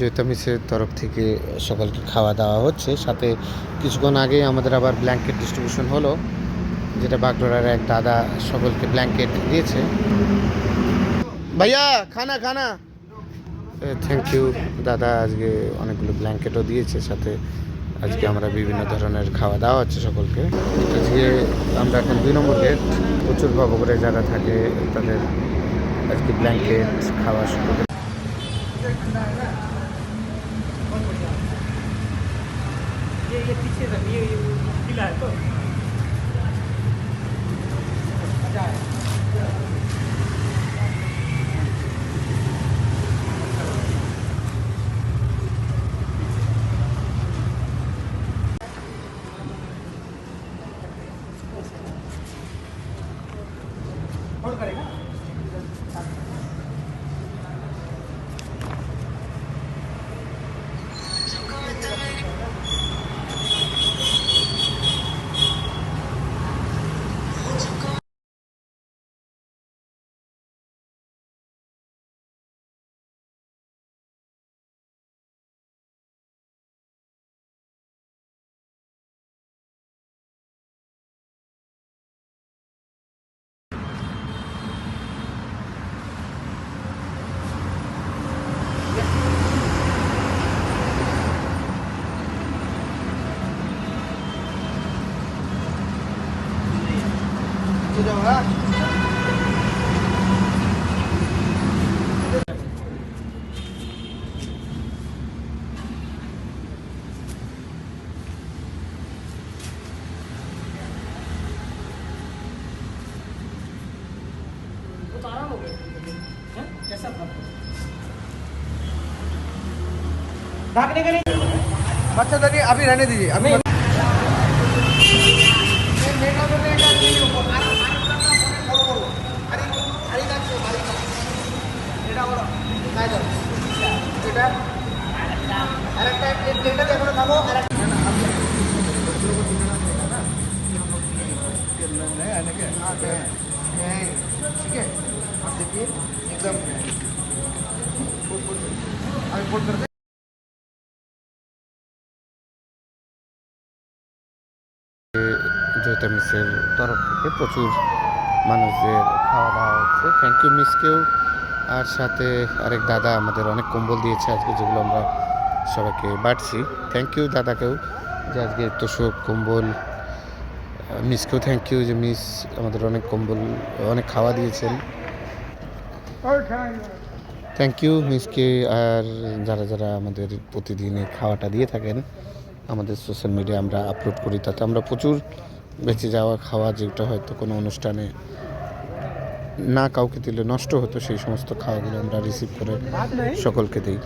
জৈতামিসের তরফ থেকে সকলকে খাওয়া দাওয়া হচ্ছে, সাথে কিছুক্ষণ আগেই আমাদের আবার ব্ল্যাঙ্কেট ডিস্ট্রিবিউশন হলো, যেটা বাগডোরার এক দাদা সকলকে ব্ল্যাঙ্কেট দিয়েছে। ভাইয়া খানা খানা, থ্যাংক ইউ দাদা, আজকে অনেকগুলো ব্ল্যাঙ্কেটও দিয়েছে, সাথে আজকে আমরা বিভিন্ন ধরনের খাওয়া দাওয়া হচ্ছে সকলকে। আজকে আমরা এখন 2 নম্বর গেট, প্রচুর করে যারা থাকে তাদের আজকে ব্ল্যাঙ্কেট খাওয়া শুরু করে। ये पीछे तक ये किला है तो अच्छा है। होल्ड करेगा जाओ। तो आराम हो गया हैं, कैसा था भागने के लिए बच्चा तो नहीं, अभी रहने दीजिए अभी ठीक है, आप देखिए एकदम अभी फोन करते জৈতামিসের তরফ থেকে প্রচুর মানুষদের খাওয়া দাওয়া হচ্ছে। থ্যাংক ইউ মিসকেও, আর সাথে আরেক দাদা আমাদের অনেক কম্বল দিয়েছে আজকে, যেগুলো আমরা সবাইকে বাঁটছি। থ্যাংক ইউ দাদাকেও যে আজকে তো সব কম্বল। মিসকেও থ্যাংক ইউ যে মিস আমাদের অনেক কম্বল অনেক খাওয়া দিয়েছেন। থ্যাংক ইউ মিসকে, আর যারা যারা আমাদের প্রতিদিন এই খাওয়াটা দিয়ে থাকেন আমাদের সোশ্যাল মিডিয়া আমরা আপলোড করি, তাতে আমরা প্রচুর বেঁচে যাওয়া খাওয়া, যেটা হয়তো কোনো অনুষ্ঠানে না কাউকে দিলে নষ্ট হতো, সেই সমস্ত খাওয়াগুলো আমরা রিসিভ করে সকলকে দিই।